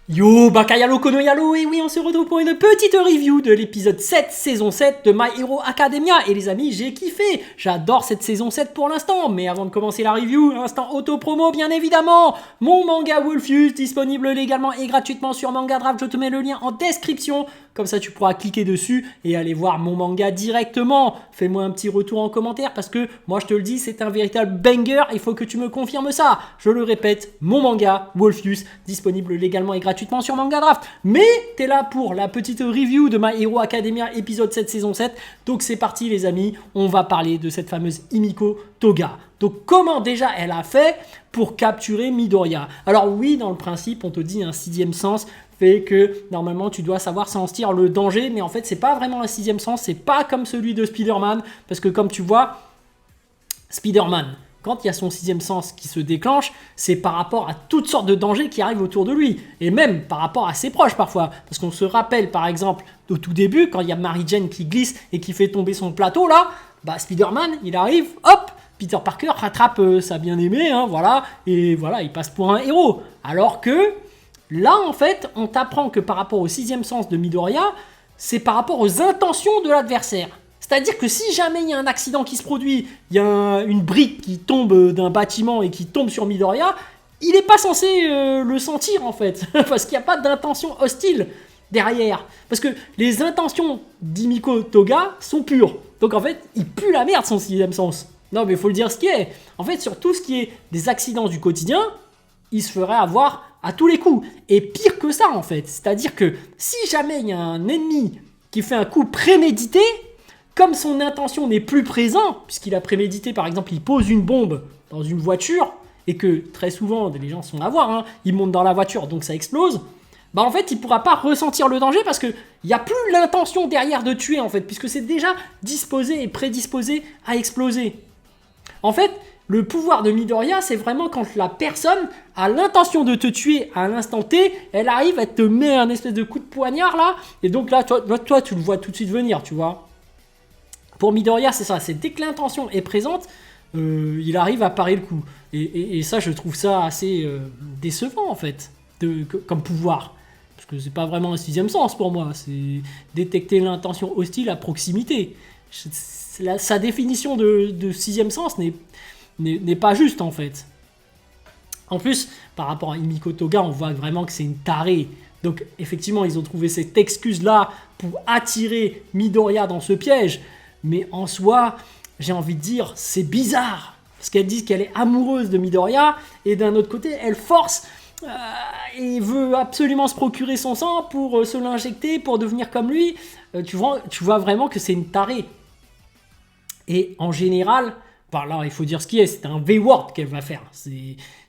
Yo, Bakayalo Konoyalo, et oui, on se retrouve pour une petite review de l'épisode 7, saison 7 de My Hero Academia. Et les amis, j'ai kiffé, j'adore cette saison 7 pour l'instant. Mais avant de commencer la review, instant auto-promo bien évidemment. Mon manga Wolfius, disponible légalement et gratuitement sur Manga Draft, je te mets le lien en description. Comme ça tu pourras cliquer dessus et aller voir mon manga directement. Fais-moi un petit retour en commentaire parce que moi je te le dis, c'est un véritable banger, il faut que tu me confirmes ça. Je le répète, mon manga Wolfius, disponible légalement et gratuitement sur Manga Draft. Mais t'es là pour la petite review de My Hero Academia épisode 7 saison 7. Donc c'est parti les amis, on va parler de cette fameuse Himiko Toga. Donc comment déjà elle a fait pour capturer Midoriya? Alors oui, dans le principe, on te dit un sixième sens fait que normalement tu dois savoir sentir le danger, mais en fait c'est pas vraiment un sixième sens, c'est pas comme celui de Spider-Man, parce que comme tu vois, Spider-Man, quand il y a son sixième sens qui se déclenche, c'est par rapport à toutes sortes de dangers qui arrivent autour de lui, et même par rapport à ses proches parfois, parce qu'on se rappelle par exemple au tout début, quand il y a Mary Jane qui glisse et qui fait tomber son plateau là, bah Spider-Man il arrive, hop, Peter Parker rattrape sa bien-aimée, hein, voilà, et voilà, il passe pour un héros, alors que là, en fait, on t'apprend que par rapport au sixième sens de Midoriya, c'est par rapport aux intentions de l'adversaire. C'est-à-dire que si jamais il y a un accident qui se produit, il y a une brique qui tombe d'un bâtiment et qui tombe sur Midoriya, il n'est pas censé le sentir en fait, parce qu'il n'y a pas d'intention hostile derrière. Parce que les intentions d'Himiko Toga sont pures. Donc en fait, il pue la merde son sixième sens. Non mais il faut le dire ce qui est. En fait, sur tout ce qui est des accidents du quotidien, il se ferait avoir à tous les coups. Et pire que ça en fait, c'est-à-dire que si jamais il y a un ennemi qui fait un coup prémédité, comme son intention n'est plus présente, puisqu'il a prémédité, par exemple, il pose une bombe dans une voiture, et que très souvent, les gens sont à voir, hein, ils montent dans la voiture, donc ça explose, bah en fait, il ne pourra pas ressentir le danger, parce qu'il n'y a plus l'intention derrière de tuer, en fait, puisque c'est déjà disposé et prédisposé à exploser. En fait, le pouvoir de Midoriya, c'est vraiment quand la personne a l'intention de te tuer à l'instant T, elle arrive, elle te met un espèce de coup de poignard là, et donc là, toi tu le vois tout de suite venir, tu vois. Pour Midoriya, c'est ça, c'est dès que l'intention est présente, il arrive à parer le coup. Et ça, je trouve ça assez décevant en fait, comme pouvoir. Parce que c'est pas vraiment un sixième sens pour moi, c'est détecter l'intention hostile à proximité. Sa définition de sixième sens n'est pas juste en fait. En plus, par rapport à Himiko Toga, on voit vraiment que c'est une tarée. Donc effectivement, ils ont trouvé cette excuse-là pour attirer Midoriya dans ce piège. Mais en soi, j'ai envie de dire, c'est bizarre. Parce qu'elle dit qu'elle est amoureuse de Midoriya, et d'un autre côté, elle force et veut absolument se procurer son sang pour se l'injecter, pour devenir comme lui. Tu vois vraiment que c'est une tarée. Et en général, par là, il faut dire ce qui est, c'est un V-word qu'elle va faire.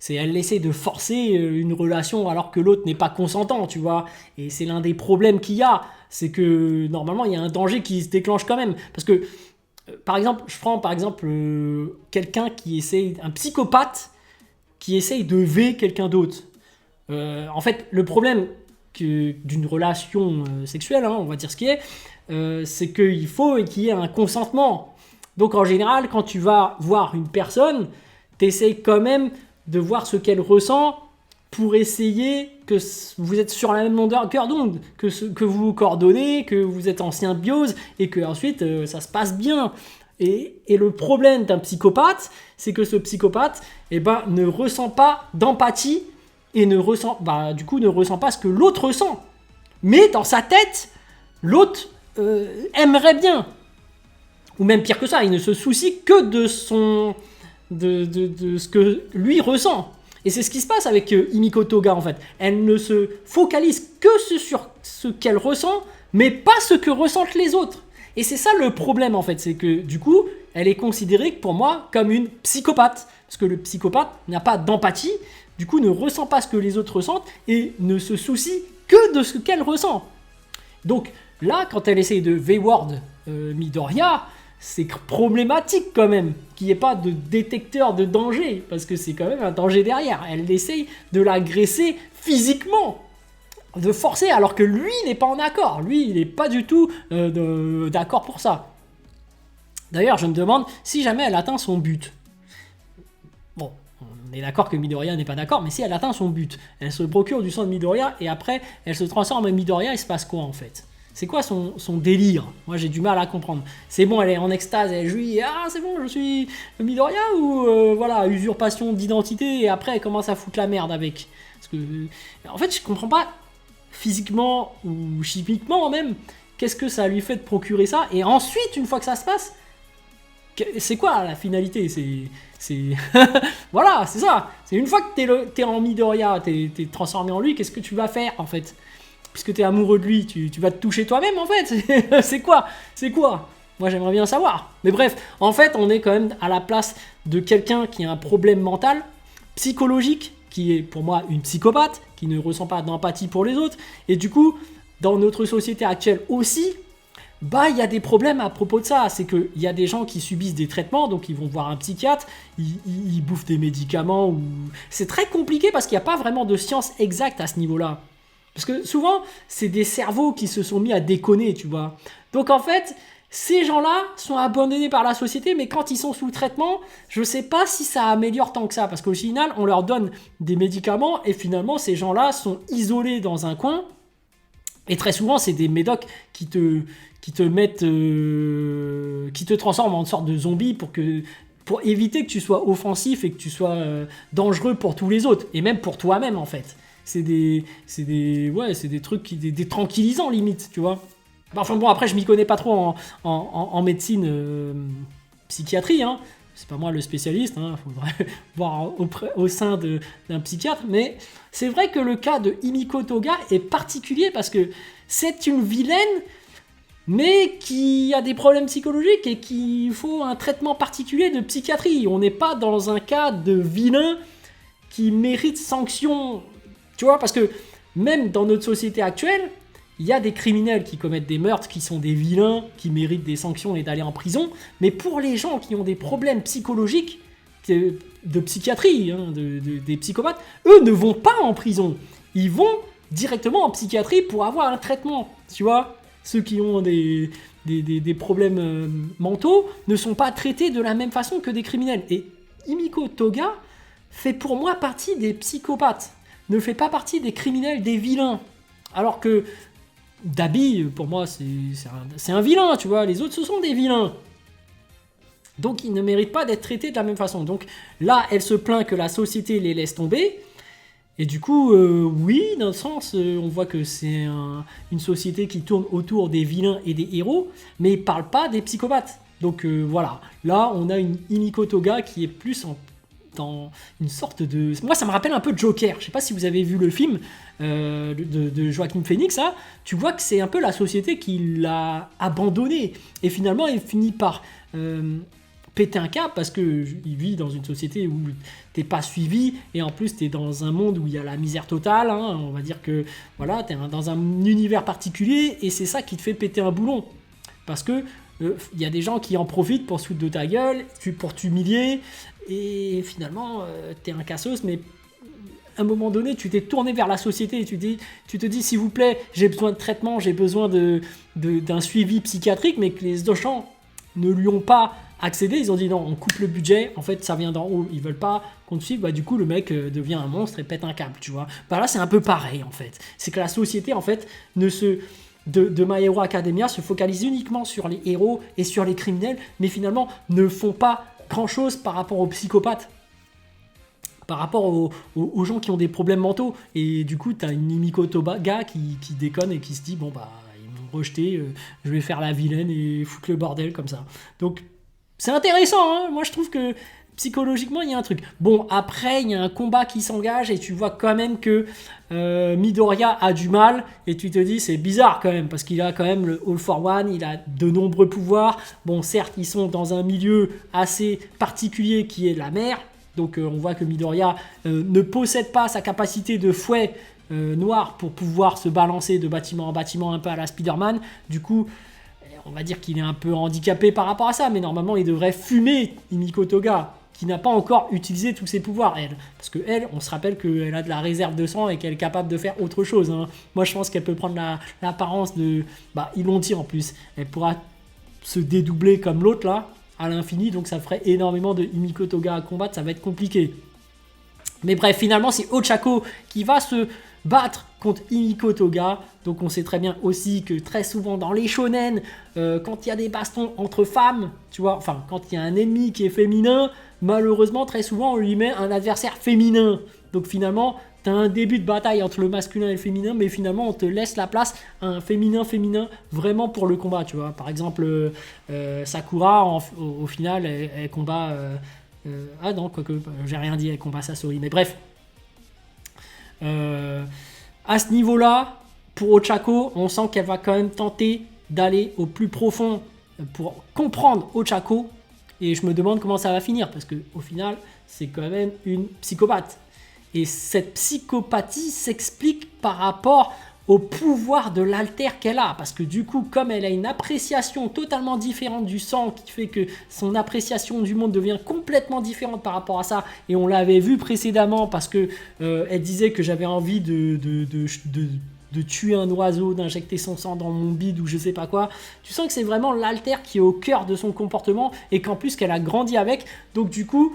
Elle essaie de forcer une relation alors que l'autre n'est pas consentant, tu vois. Et c'est l'un des problèmes qu'il y a, c'est que normalement, il y a un danger qui se déclenche quand même. Parce que, par exemple, je prends par exemple quelqu'un qui essaie, un psychopathe qui essaye de V quelqu'un d'autre. En fait, le problème d'une relation sexuelle, hein, on va dire ce qui est, c'est qu'il faut qu'il y ait un consentement. Donc en général, quand tu vas voir une personne, tu essaies quand même de voir ce qu'elle ressent pour essayer que vous êtes sur la même longueur d'onde, que vous vous coordonnez, que vous êtes en symbiose et que ensuite ça se passe bien. Et le problème d'un psychopathe, c'est que ce psychopathe ne ressent pas d'empathie et ne ressent pas ce que l'autre ressent. Mais dans sa tête, l'autre aimerait bien. Ou même pire que ça, il ne se soucie que de ce que lui ressent. Et c'est ce qui se passe avec Himiko Toga en fait. Elle ne se focalise que sur ce qu'elle ressent, mais pas ce que ressentent les autres. Et c'est ça le problème en fait, c'est que du coup, elle est considérée pour moi comme une psychopathe. Parce que le psychopathe n'a pas d'empathie, du coup ne ressent pas ce que les autres ressentent et ne se soucie que de ce qu'elle ressent. Donc là, quand elle essaye de V-word Midoriya, c'est problématique quand même qu'il n'y ait pas de détecteur de danger, parce que c'est quand même un danger derrière. Elle essaye de l'agresser physiquement, de forcer, alors que lui n'est pas en accord. Lui, il n'est pas du tout d'accord pour ça. D'ailleurs, je me demande si jamais elle atteint son but. Bon, on est d'accord que Midoriya n'est pas d'accord, mais si elle atteint son but, elle se procure du sang de Midoriya et après elle se transforme en Midoriya, il se passe quoi en fait? C'est quoi son délire? Moi j'ai du mal à comprendre. C'est bon, elle est en extase, elle jouit, ah c'est bon, je suis Midoriya ou voilà, usurpation d'identité et après elle commence à foutre la merde avec. Parce que en fait je comprends pas physiquement ou chimiquement même, qu'est-ce que ça lui fait de procurer ça? Et ensuite, une fois que ça se passe, c'est quoi la finalité? C'est voilà, c'est ça. C'est une fois que t'es en Midoriya, t'es transformé en lui, qu'est-ce que tu vas faire en fait? Puisque t'es amoureux de lui, tu vas te toucher toi-même en fait. C'est quoi? C'est quoi? Moi j'aimerais bien savoir. Mais bref, en fait, on est quand même à la place de quelqu'un qui a un problème mental, psychologique, qui est pour moi une psychopathe, qui ne ressent pas d'empathie pour les autres. Et du coup, dans notre société actuelle aussi, bah il y a des problèmes à propos de ça. C'est qu'il y a des gens qui subissent des traitements, donc ils vont voir un psychiatre, ils bouffent des médicaments. C'est très compliqué parce qu'il n'y a pas vraiment de science exacte à ce niveau-là. Parce que souvent, c'est des cerveaux qui se sont mis à déconner, tu vois. Donc en fait, ces gens-là sont abandonnés par la société, mais quand ils sont sous traitement, je ne sais pas si ça améliore tant que ça. Parce qu'au final, on leur donne des médicaments et finalement, ces gens-là sont isolés dans un coin. Et très souvent, c'est des médocs qui te mettent, qui te transforment en une sorte de zombie pour éviter que tu sois offensif et que tu sois dangereux pour tous les autres. Et même pour toi-même, en fait. C'est des trucs, des tranquillisants limite, tu vois. Enfin bon, après, je m'y connais pas trop en médecine, psychiatrie, hein. C'est pas moi le spécialiste, hein. Faudrait voir au sein d'un psychiatre. Mais c'est vrai que le cas de Himiko Toga est particulier parce que c'est une vilaine, mais qui a des problèmes psychologiques et qu'il faut un traitement particulier de psychiatrie. On n'est pas dans un cas de vilain qui mérite sanction. Tu vois, parce que même dans notre société actuelle, il y a des criminels qui commettent des meurtres, qui sont des vilains, qui méritent des sanctions et d'aller en prison. Mais pour les gens qui ont des problèmes psychologiques, de psychiatrie, hein, des psychopathes, eux ne vont pas en prison. Ils vont directement en psychiatrie pour avoir un traitement. Tu vois, ceux qui ont des problèmes mentaux ne sont pas traités de la même façon que des criminels. Et Himiko Toga fait pour moi partie des psychopathes. Ne fait pas partie des criminels, des vilains. Alors que Dabi, pour moi, c'est un vilain, tu vois. Les autres, ce sont des vilains. Donc, ils ne méritent pas d'être traités de la même façon. Donc, là, elle se plaint que la société les laisse tomber. Et du coup, oui, d'un sens, on voit que c'est une société qui tourne autour des vilains et des héros, mais ils ne parlent pas des psychopathes. Donc, voilà. Là, on a une Himiko Toga qui est plus dans une sorte de... Moi, ça me rappelle un peu Joker. Je sais pas si vous avez vu le film de Joaquin Phoenix, là. Tu vois que c'est un peu la société qui l'a abandonné. Et finalement, il finit par péter un câble parce qu'il vit dans une société où t'es pas suivi et en plus t'es dans un monde où il y a la misère totale. Hein. On va dire que voilà, t'es dans un univers particulier et c'est ça qui te fait péter un boulon. Parce que y a des gens qui en profitent pour se foutre de ta gueule, pour t'humilier. Et finalement, t'es un cassos, mais à un moment donné, tu t'es tourné vers la société et tu te dis, s'il vous plaît, j'ai besoin de traitement, j'ai besoin d'un suivi psychiatrique, mais que les gens ne lui ont pas accédé. Ils ont dit non, on coupe le budget, en fait, ça vient d'en haut, ils veulent pas qu'on te suive. Bah, du coup, le mec devient un monstre et pète un câble, tu vois. Bah, là, c'est un peu pareil, en fait. C'est que la société, en fait, de My Hero Academia se focalise uniquement sur les héros et sur les criminels, mais finalement ne font pas grand-chose par rapport aux psychopathes, par rapport aux gens qui ont des problèmes mentaux. Et du coup, t'as une Himiko Toga qui déconne et qui se dit, bon bah, ils m'ont rejeté, je vais faire la vilaine et foutre le bordel comme ça. Donc, c'est intéressant, hein. Moi je trouve que psychologiquement, il y a un truc. Bon, après, il y a un combat qui s'engage et tu vois quand même que Midoriya a du mal et tu te dis, c'est bizarre quand même, parce qu'il a quand même le All for One, il a de nombreux pouvoirs. Bon, certes, ils sont dans un milieu assez particulier qui est la mer, donc on voit que Midoriya ne possède pas sa capacité de fouet noir pour pouvoir se balancer de bâtiment en bâtiment un peu à la Spider-Man. Du coup, on va dire qu'il est un peu handicapé par rapport à ça, mais normalement, il devrait fumer Himiko Toga, qui n'a pas encore utilisé tous ses pouvoirs, elle. Parce que elle, on se rappelle qu'elle a de la réserve de sang et qu'elle est capable de faire autre chose. Hein. Moi, je pense qu'elle peut prendre l'apparence de... Bah, ils l'ont dit en plus. Elle pourra se dédoubler comme l'autre, là, à l'infini. Donc, ça ferait énormément de Himiko Toga à combattre. Ça va être compliqué. Mais bref, finalement, c'est Ochako qui va se battre contre Himiko Toga. Donc on sait très bien aussi que très souvent dans les shonen, quand il y a des bastons entre femmes, tu vois, enfin quand il y a un ennemi qui est féminin, malheureusement très souvent on lui met un adversaire féminin. Donc finalement, tu as un début de bataille entre le masculin et le féminin, mais finalement on te laisse la place à un féminin vraiment pour le combat, tu vois. Par exemple, Sakura, au final, elle combat... ah non, quoique, j'ai rien dit, elle combat Sasori, mais bref. À ce niveau-là, pour Ochako, on sent qu'elle va quand même tenter d'aller au plus profond pour comprendre Ochako. Et je me demande comment ça va finir, parce qu'au final, c'est quand même une psychopathe. Et cette psychopathie s'explique par rapport au pouvoir de l'alter qu'elle a. Parce que du coup, comme elle a une appréciation totalement différente du sang, qui fait que son appréciation du monde devient complètement différente par rapport à ça, et on l'avait vu précédemment parce que elle disait que j'avais envie de tuer un oiseau, d'injecter son sang dans mon bide ou je sais pas quoi. Tu sens que c'est vraiment l'alter qui est au cœur de son comportement et qu'en plus qu'elle a grandi avec. Donc du coup,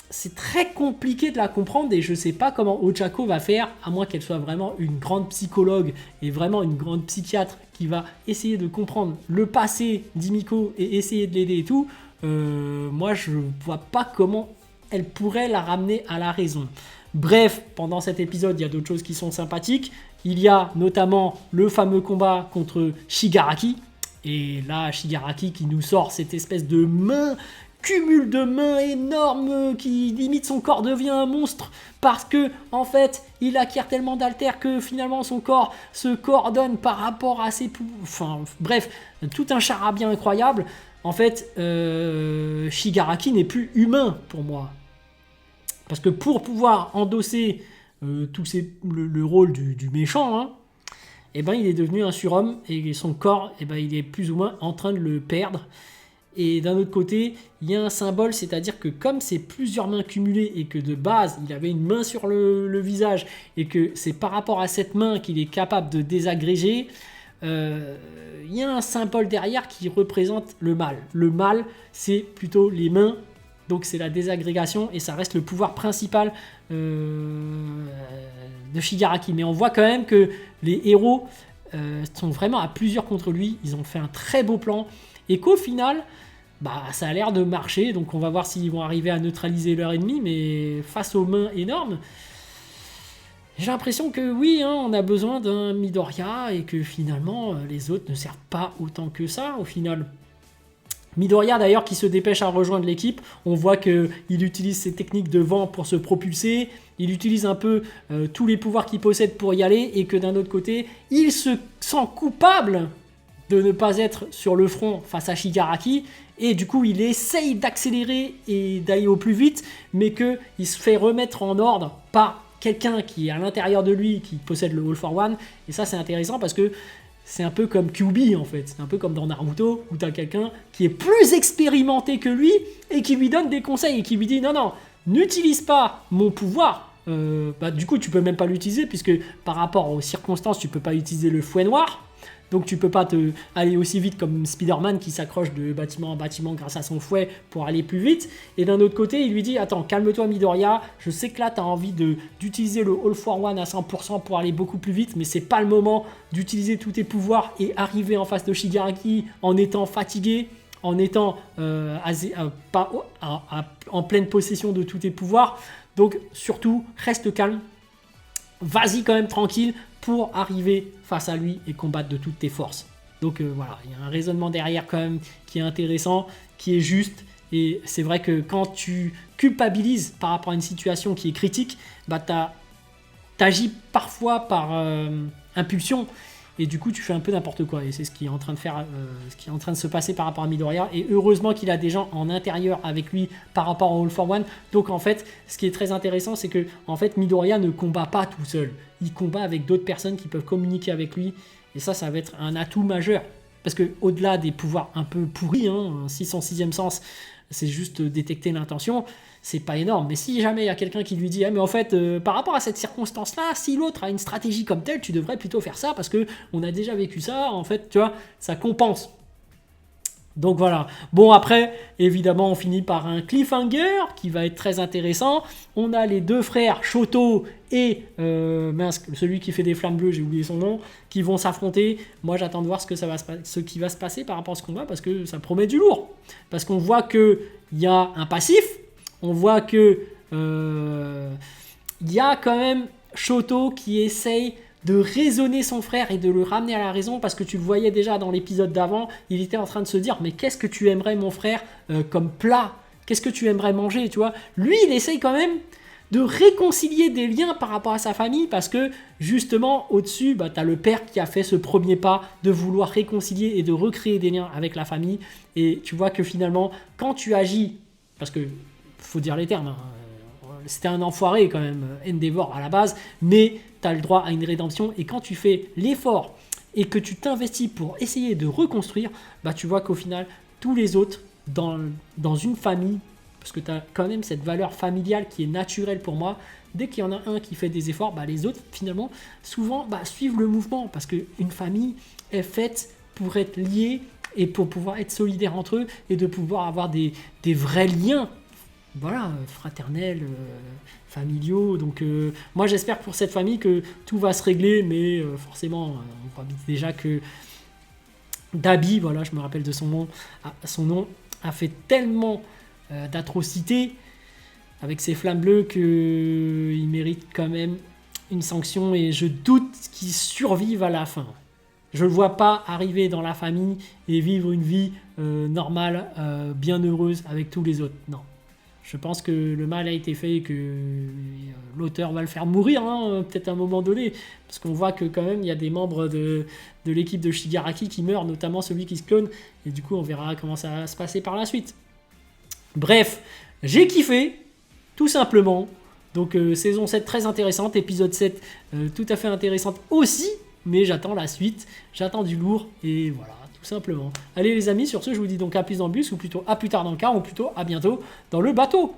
c'est très compliqué de la comprendre et je sais pas comment Ochako va faire, à moins qu'elle soit vraiment une grande psychologue et vraiment une grande psychiatre qui va essayer de comprendre le passé d'Himiko et essayer de l'aider et tout. Moi, je vois pas comment elle pourrait la ramener à la raison. Bref, pendant cet épisode, il y a d'autres choses qui sont sympathiques. Il y a notamment le fameux combat contre Shigaraki. Et là, Shigaraki qui nous sort cette espèce de main, cumul de mains énorme qui limite son corps devient un monstre parce que en fait il acquiert tellement d'alter que finalement son corps se coordonne par rapport à ses enfin bref, tout un charabia incroyable. En fait, Shigaraki n'est plus humain pour moi. Parce que pour pouvoir endosser le rôle du méchant, hein, eh ben, il est devenu un surhomme et son corps, eh ben, il est plus ou moins en train de le perdre. Et d'un autre côté, il y a un symbole, c'est-à-dire que comme c'est plusieurs mains cumulées et que de base, il avait une main sur le visage et que c'est par rapport à cette main qu'il est capable de désagréger, il y a un symbole derrière qui représente le mal. Le mal, c'est plutôt les mains, donc c'est la désagrégation et ça reste le pouvoir principal de Shigaraki. Mais on voit quand même que les héros sont vraiment à plusieurs contre lui, ils ont fait un très beau plan et qu'au final... bah, ça a l'air de marcher, donc on va voir s'ils vont arriver à neutraliser leur ennemi, mais face aux mains énormes, j'ai l'impression que oui, hein, on a besoin d'un Midoriya et que finalement les autres ne servent pas autant que ça au final. Midoriya d'ailleurs qui se dépêche à rejoindre l'équipe, on voit qu'il utilise ses techniques de vent pour se propulser, il utilise un peu tous les pouvoirs qu'il possède pour y aller et que d'un autre côté, il se sent coupable de ne pas être sur le front face à Shigaraki et du coup il essaye d'accélérer et d'aller au plus vite mais qu'il se fait remettre en ordre par quelqu'un qui est à l'intérieur de lui qui possède le All for One et ça c'est intéressant parce que c'est un peu comme Kyuubi en fait, c'est un peu comme dans Naruto où tu as quelqu'un qui est plus expérimenté que lui et qui lui donne des conseils et qui lui dit non, n'utilise pas mon pouvoir. Bah, du coup tu peux même pas l'utiliser puisque par rapport aux circonstances tu peux pas utiliser le fouet noir. Donc tu peux pas aller aussi vite comme Spider-Man qui s'accroche de bâtiment en bâtiment grâce à son fouet pour aller plus vite. Et d'un autre côté, il lui dit « Attends, calme-toi Midoriya, je sais que là tu as envie d'utiliser le All for One à 100% pour aller beaucoup plus vite, mais c'est pas le moment d'utiliser tous tes pouvoirs et arriver en face de Shigaraki en étant fatigué, en étant en pleine possession de tous tes pouvoirs. Donc surtout, reste calme, vas-y quand même tranquille, pour arriver face à lui et combattre de toutes tes forces. Donc voilà, il y a un raisonnement derrière quand même qui est intéressant, qui est juste. Et c'est vrai que quand tu culpabilises par rapport à une situation qui est critique, bah t'agis parfois par impulsion et du coup tu fais un peu n'importe quoi. Et c'est ce qui est en train de faire, ce qui est en train de se passer par rapport à Midoriya. Et heureusement qu'il a des gens en intérieur avec lui par rapport au All for One. Donc en fait, ce qui est très intéressant, c'est que en fait Midoriya ne combat pas tout seul. Il combat avec d'autres personnes qui peuvent communiquer avec lui. Et ça va être un atout majeur. Parce que au-delà des pouvoirs un peu pourris, un 606e sens, c'est juste détecter l'intention, c'est pas énorme. Mais si jamais il y a quelqu'un qui lui dit mais en fait, par rapport à cette circonstance-là, si l'autre a une stratégie comme telle, tu devrais plutôt faire ça parce que on a déjà vécu ça, en fait, tu vois, ça compense. Donc voilà. Bon, après, évidemment, on finit par un cliffhanger qui va être très intéressant. On a les deux frères, Shoto et celui qui fait des flammes bleues, j'ai oublié son nom, qui vont s'affronter. Moi, j'attends de voir ce qui va se passer par rapport à ce combat parce que ça promet du lourd. Parce qu'on voit qu'il y a un passif, on voit que il y a quand même Shoto qui essaye de raisonner son frère et de le ramener à la raison, parce que tu le voyais déjà dans l'épisode d'avant, il était en train de se dire mais qu'est-ce que tu aimerais mon frère comme plat, qu'est-ce que tu aimerais manger, tu vois. Lui il essaye quand même de réconcilier des liens par rapport à sa famille, parce que justement au-dessus tu as le père qui a fait ce premier pas de vouloir réconcilier et de recréer des liens avec la famille, et tu vois que finalement quand tu agis, parce que faut dire les termes, c'était un enfoiré quand même, Endeavor à la base, mais tu as le droit à une rédemption, et quand tu fais l'effort et que tu t'investis pour essayer de reconstruire, tu vois qu'au final, tous les autres, dans une famille, parce que tu as quand même cette valeur familiale qui est naturelle pour moi, dès qu'il y en a un qui fait des efforts, les autres, finalement, souvent suivent le mouvement, parce qu'une famille est faite pour être liée et pour pouvoir être solidaire entre eux et de pouvoir avoir des vrais liens. Voilà, fraternels, familiaux. Donc moi j'espère pour cette famille que tout va se régler, mais forcément on voit déjà que Dabi, voilà, je me rappelle de son nom, a fait tellement d'atrocités avec ses flammes bleues qu'il mérite quand même une sanction, et je doute qu'il survive à la fin. Je ne le vois pas arriver dans la famille et vivre une vie normale, bien heureuse avec tous les autres. Non. Je pense que le mal a été fait et que l'auteur va le faire mourir, peut-être à un moment donné. Parce qu'on voit que quand même, il y a des membres de l'équipe de Shigaraki qui meurent, notamment celui qui se clone. Et du coup, on verra comment ça va se passer par la suite. Bref, j'ai kiffé, tout simplement. Donc, saison 7 très intéressante, épisode 7 tout à fait intéressante aussi. Mais j'attends la suite, j'attends du lourd, et voilà. Simplement. Allez les amis, sur ce, je vous dis donc à plus dans le bus, ou plutôt à plus tard dans le car, ou plutôt à bientôt dans le bateau.